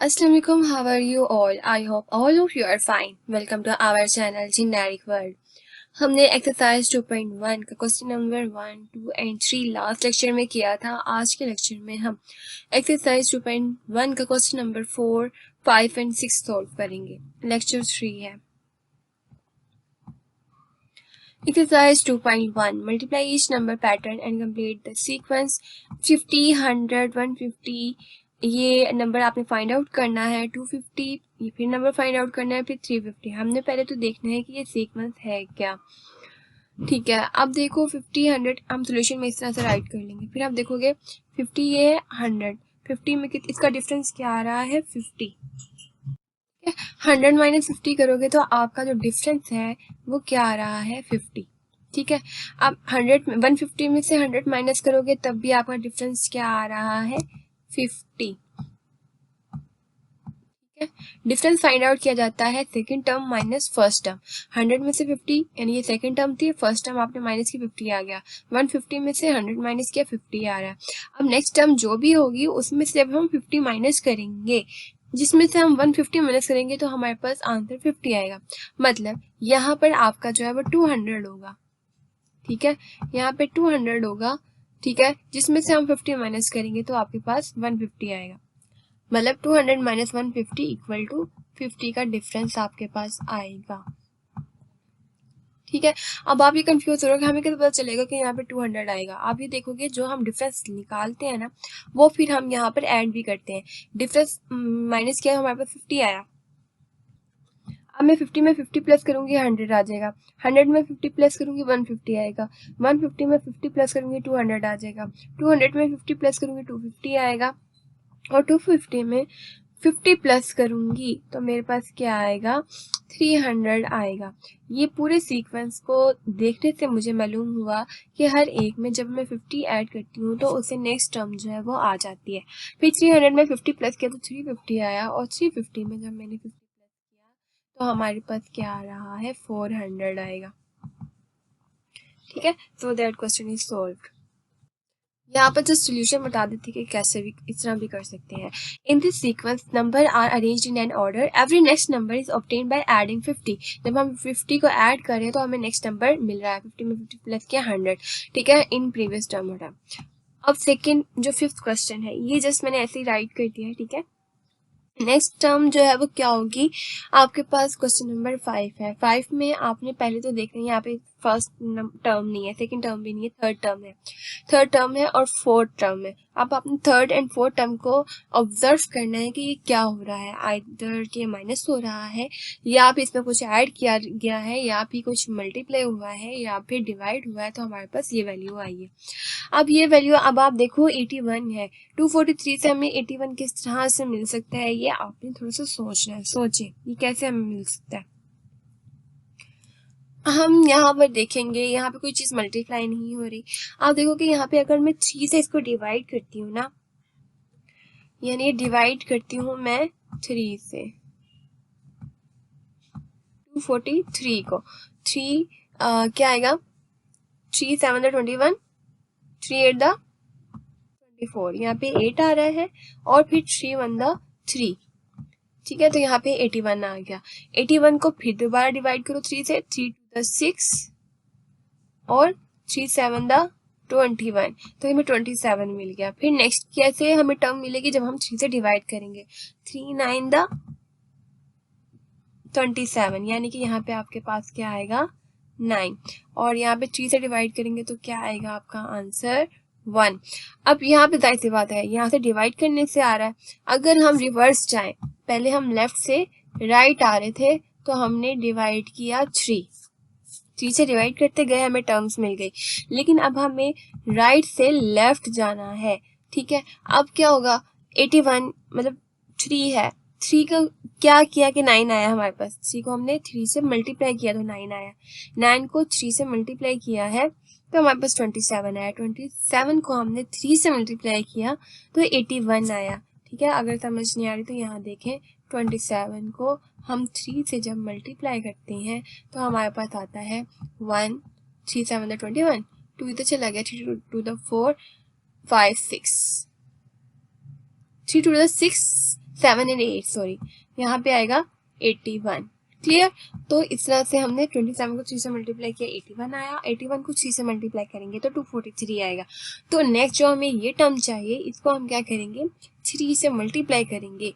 Assalamu alaikum, how are you all? I hope all of you are fine. Welcome to our channel Generic World. हमने exercise 2.1 का question number 1, 2 and 3 last lecture में किया था। आज के lecture में हम एक्सरसाइज 2.1 का क्वेश्चन नंबर 4, 5 एंड 6 सॉल्व करेंगे। लेक्चर 3 है। Exercise 2.1 Multiply each number pattern and complete the sequence 50, 100, 150। ये नंबर आपने फाइंड आउट करना है। 250 ये फिर नंबर फाइंड आउट करना है, फिर 350। हमने पहले तो देखना है कि ये सीक्वेंस है क्या। ठीक है, अब देखो 50, 100 हम सोल्यूशन में इस तरह से राइट कर लेंगे। फिर आप देखोगे 50 ये 100, 50 में इसका डिफरेंस क्या आ रहा है 50। 100 माइनस 50 करोगे तो आपका जो डिफरेंस है वो क्या आ रहा है 50। ठीक है, अब 150 में से 100 माइनस करोगे तब भी आपका डिफरेंस क्या आ रहा है 50। डिफरेंस फाइंड आउट किया जाता है second term minus first term. 100 में से 50 यानी ये सेकंड टर्म थी, फर्स्ट टर्म आपने माइनस की 50 आ गया। 150 में से 100 माइनस किया 50 आ रहा है। अब नेक्स्ट टर्म जो भी होगी उसमें से जब हम 50 माइनस करेंगे, जिसमें से हम 150 माइनस करेंगे तो हमारे पास आंसर 50 आएगा। मतलब यहाँ पर आपका जो है वो 200 होगा। ठीक है, यहाँ पे 200 होगा। ठीक है, जिसमें से हम 50 माइनस करेंगे तो आपके पास 150 आएगा। मतलब 200 माइनस 150 इक्वल टू 50 का डिफरेंस आपके पास आएगा। ठीक है, अब आप ये कंफ्यूज हो रहे हो कि हमें कैसे पता चलेगा कि यहाँ पे 200 आएगा। आप ये देखोगे जो हम डिफरेंस निकालते हैं ना वो फिर हम यहाँ पर ऐड भी करते हैं। डिफरेंस माइनस किया हमारे पास 50 आया। अब मैं 50 में 50 प्लस करूंगी 100 आ जाएगा। 100 में 50 प्लस करूंगी 150 आएगा। 150 में 50 प्लस करूंगी 200 आ जाएगा। 200 में 50 प्लस करूंगी 250 आएगा। और 250 में 50 प्लस करूंगी तो मेरे पास क्या आएगा 300 आएगा। ये पूरे सीक्वेंस को देखने से मुझे मालूम हुआ कि हर एक में जब मैं 50 ऐड करती हूँ तो उससे नेक्स्ट टर्म जो है वो आ जाती है। फिर 300 में 50 प्लस किया तो 350 आया, और 350 में जब मैंने 50 प्लस किया तो हमारे पास क्या आ रहा है 400 आएगा। ठीक है, so that question is solved. यहाँ पर जो सोल्यूशन बता देते कि कैसे भी इस तरह भी कर सकते हैं। In this sequence number are arranged in an order. Every next number is obtained by adding 50। जब हम 50 को ऐड कर रहे हैं तो हमें नेक्स्ट नंबर मिल रहा है। 50 में 50 प्लस किया 100। ठीक है, इन प्रीवियस टर्म हो रहा। अब सेकेंड जो 5th क्वेश्चन है ये जस्ट मैंने ऐसे ही राइट कर दिया है। ठीक है, नेक्स्ट टर्म जो है वो क्या होगी आपके पास। क्वेश्चन नंबर 5 है। 5 में आपने पहले तो देखना है यहाँ पे फर्स्ट टर्म नहीं है, सेकंड टर्म भी नहीं है, थर्ड टर्म है। थर्ड टर्म है और फोर्थ टर्म है। अब आपने थर्ड एंड फोर्थ टर्म को ऑब्जर्व करना है कि ये क्या हो रहा है। आइदर कि माइनस हो रहा है, या फिर इसमें कुछ ऐड किया गया है, या फिर कुछ मल्टीप्लाई हुआ है, या फिर डिवाइड हुआ है, तो हमारे पास ये वैल्यू आई है। अब ये वैल्यू अब आप देखो 81 है। 243 से हमें 81 किस तरह से मिल सकता है ये आपने थोड़ा सा सोचना है। सोचे ये कैसे हमें मिल सकता है। हम यहाँ पर देखेंगे यहाँ पे कोई चीज मल्टीप्लाई नहीं हो रही। आप देखो कि यहाँ पे अगर मैं 3 से इसको डिवाइड करती हूँ ना, यानी डिवाइड करती हूँ मैं 3 से 243 को। 3 क्या आएगा 3 7 21, 3 8 24। यहाँ पे 8 आ रहा है और फिर 3 1 3। ठीक है, तो यहाँ पे 81 आ गया। 81 को फिर दोबारा डिवाइड करो 3 से। 3 2 6 और 3 7 21, तो हमें 27 मिल गया। फिर नेक्स्ट कैसे हमें टर्म मिलेगी जब हम 3 से डिवाइड करेंगे। 3 9 27, यानी कि यहाँ पे आपके पास क्या आएगा 9। और यहाँ पे 3 से डिवाइड करेंगे तो क्या आएगा आपका आंसर 1। अब यहाँ पे जाहिर सी बात है यहाँ से डिवाइड करने से आ रहा है। अगर हम रिवर्स जाएं, पहले हम लेफ्ट से राइट आ रहे थे तो हमने डिवाइड किया 3 से डिवाइड करते गए हमें टर्म्स मिल गई। लेकिन अब हमें राइट से लेफ्ट जाना है। ठीक है, अब क्या होगा 81 मतलब 3 है। 3 का क्या किया कि 9 आया हमारे पास। 3 को हमने 3 से मल्टीप्लाई किया तो 9 आया। 9 को 3 से मल्टीप्लाई किया है तो हमारे पास 27 आया। 27 को हमने 3 से मल्टीप्लाई किया तो 81 आया। ठीक है, अगर समझ नहीं आ रही तो यहाँ देखें 27 को हम 3 से जब मल्टीप्लाई करते हैं तो हमारे पास आता है 1। 3 7 21, 2 इधर चला गया। 3 2 4 5 6, 3 2 6 7 एंड 8 सॉरी, यहाँ पे आएगा 81। क्लियर। तो इस तरह से हमने 27 को 3 से मल्टीप्लाई किया, 81 आया। 81 को 3 से मल्टीप्लाई करेंगे तो 243 आएगा। तो नेक्स्ट जो हमें ये टर्म चाहिए, इसको हम क्या करेंगे, 3 से मल्टीप्लाई करेंगे,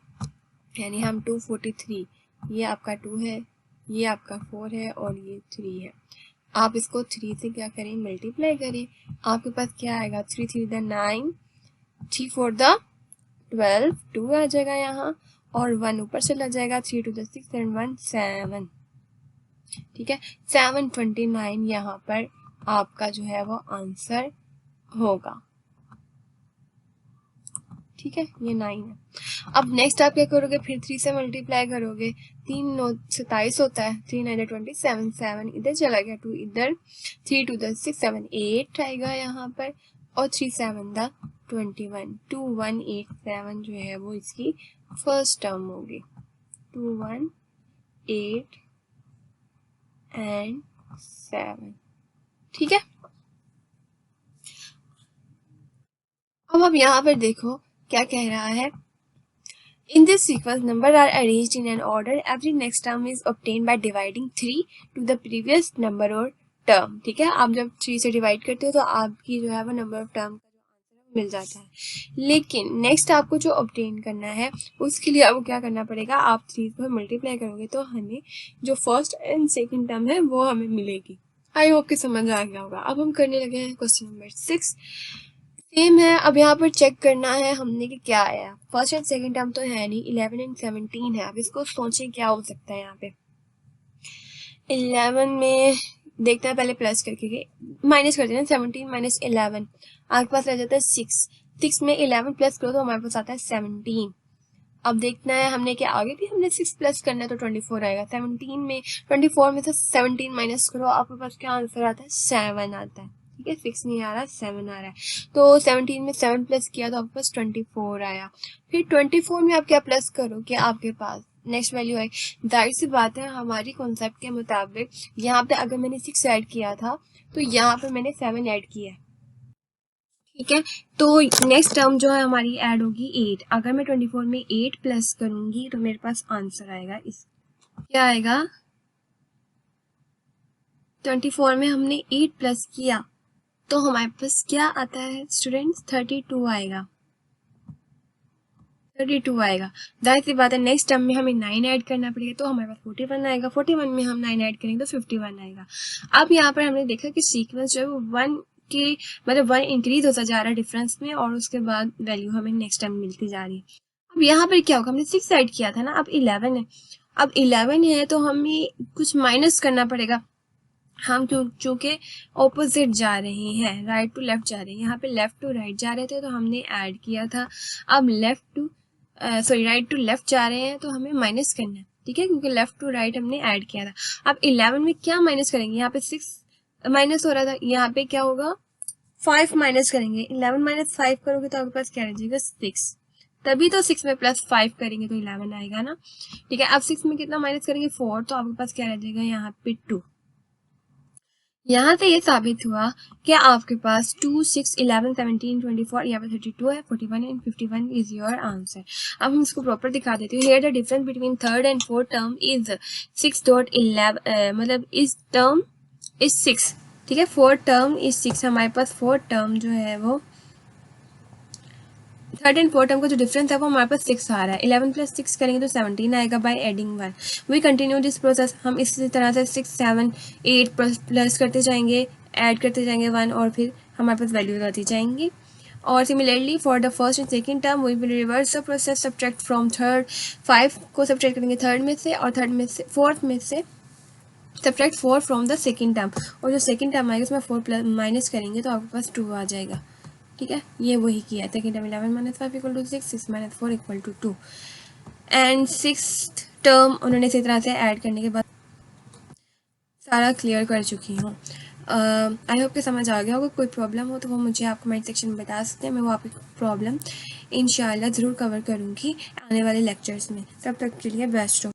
यानी हम 243, ये आपका 2 है, ये आपका 4 है और ये 3 है। आप इसको 3 से क्या करें, मल्टीप्लाई करें। आपके पास क्या आएगा, 3 3 द 9, 3 4 द 12, 2 आ जाएगा यहाँ और 1 ऊपर चला जाएगा, 3 2 द 6 एंड 1 7। ठीक है, 729 यहाँ पर आपका जो है वो आंसर होगा। ठीक है, ये 9 है। अब नेक्स्ट आप क्या करोगे, फिर 3 से मल्टीप्लाई करोगे, 3 9 27 होता है, 3 9 27, 7 इधर चला गया, 2 इधर, 3 2 द 6 7 8 आएगा यहाँ पर और 3 7 द 21, 2187 जो है वो इसकी फर्स्ट टर्म होगी। 218 एंड 7। ठीक है, अब आप यहाँ पर देखो क्या कह रहा है, in this sequence number are arranged in an order, every next term is obtained by dividing 3 to the previous number or term। ठीक है, आप जब 3 से डिवाइड करते हो तो आपकी जो है वो नंबर ऑफ टर्म का जो आंसर मिल जाता है। लेकिन नेक्स्ट आपको जो ऑब्टेन करना है उसके लिए आपको क्या करना पड़ेगा, आप 3 को मल्टीप्लाई करोगे तो हमें जो फर्स्ट एंड सेकेंड टर्म है वो हमें मिलेगी। आई होप कि समझ आ गया होगा। अब हम करने लगे हैं क्वेश्चन नंबर 6। सेम है, अब यहाँ पर चेक करना है हमने कि क्या आया। फर्स्ट एंड सेकंड टर्म तो है नहीं, 11 एंड 17 है। अब इसको सोचें क्या हो सकता है। यहाँ पे 11 में देखते हैं, पहले प्लस करके माइनस करते हैं, 17 माइनस 11 आपके पास रह जाता है 6। 6 में 11 प्लस करो तो हमारे पास आता है 17। अब देखना है हमने कि आगे भी हमने 6 प्लस करना है तो 24 आएगा। 17 में 24 में से 17 माइनस करो, आपके पास क्या आंसर आता है, 7 आता है। ठीक है, 6 नहीं आ रहा, 7 आ रहा है। तो 17 में 7 प्लस किया तो आपके पास 24 आया। फिर 24 में आप क्या प्लस करो कि आपके पास नेक्स्ट वैल्यू है। जाहिर सी बात है, हमारी कॉन्सेप्ट के मुताबिक यहाँ पे अगर मैंने 6 ऐड किया था तो यहाँ पे मैंने 7 ऐड किया है। ठीक है, तो नेक्स्ट टर्म जो है हमारी ऐड होगी 8। अगर मैं 24 में 8 प्लस करूंगी तो मेरे पास आंसर आएगा इस, क्या आएगा, 24 में हमने 8 प्लस किया तो हमारे पास क्या आता है स्टूडेंट्स, 32 आएगा। 32 आएगा। जाहिर सी बात है नेक्स्ट टर्म में हमें 9 ऐड करना पड़ेगा तो हमारे पास 41 आएगा। 41 में हम 9 ऐड करेंगे तो 51 आएगा। अब यहाँ पर हमने देखा कि सीक्वेंस जो है वो 1 के मतलब 1 इंक्रीज होता जा रहा है डिफरेंस में और उसके बाद वैल्यू हमें नेक्स्ट टाइम मिलती जा रही है। अब यहाँ पर क्या होगा, हमने 6 ऐड किया था ना, अब 11 है। अब 11 है तो हमें कुछ माइनस करना पड़ेगा। हम चूंकि ऑपोजिट जा रहे हैं, राइट टू लेफ्ट जा रहे हैं, यहाँ पे लेफ्ट टू राइट जा रहे थे तो हमने ऐड किया था। अब राइट टू लेफ्ट जा रहे हैं तो हमें माइनस करना है। ठीक है, क्योंकि लेफ्ट टू राइट हमने ऐड किया था। अब 11 में क्या माइनस करेंगे, यहाँ पे 6 माइनस हो रहा था, यहाँ पे क्या होगा, 5 माइनस करेंगे। 11 माइनस 5 करोगे तो आपके पास क्या रह जाएगा, 6। तभी तो 6 में प्लस 5 करेंगे तो 11 आएगा ना। ठीक है, अब 6 में कितना माइनस करेंगे, 4, तो आपके पास क्या रह जाएगा यहाँ पे 2। यहाँ से ये साबित हुआ कि आपके पास 2, 6, 11, 17, 24, यहाँ पे 32 है, 41 एंड 51 इज योर आंसर। अब हम इसको प्रॉपर दिखा देते हैं। Here the difference between third and fourth term is 6.11, मतलब इस टर्म इज 6। ठीक है, फोर्थ टर्म इज 6। हमारे पास फोर्थ टर्म जो है वो थर्ड एंड फोर्थ टर्म का जो डिफरेंस है वो हमारे पास 6 आ रहा है। 11 प्लस 6 करेंगे तो 17 आएगा by adding 1। We continue this process, हम इसी तरह से 6, 7, 8 प्लस करते जाएंगे, ऐड करते जाएंगे 1 और फिर हमारे पास वैल्यूज आती जाएंगी। और similarly for the first and second term we will reverse the process, subtract from third. 5 को सब्ट्रैक्ट करेंगे थर्ड में से और थर्ड में से फोर्थ में से subtract 4 from the second term, और जो सेकेंड टर्म आएगा उसमें 4 प्लस माइनस करेंगे तो आपके पास 2 आ जाएगा। ठीक है, ये वही किया। Second term 11 minus 5 equal to 6, 6 minus 4 equal to 2 and 6th term उन्होंने इसी तरह से ऐड करने के बाद सारा क्लियर कर चुकी हूँ। आई होप कि समझ आ गया होगा। कोई प्रॉब्लम हो तो वो मुझे आप कमेंट सेक्शन में बता सकते हैं, मैं वो आपकी प्रॉब्लम इंशाल्लाह ज़रूर कवर करूँगी आने वाले लेक्चर्स में। तब तक के लिए बेस्ट हो।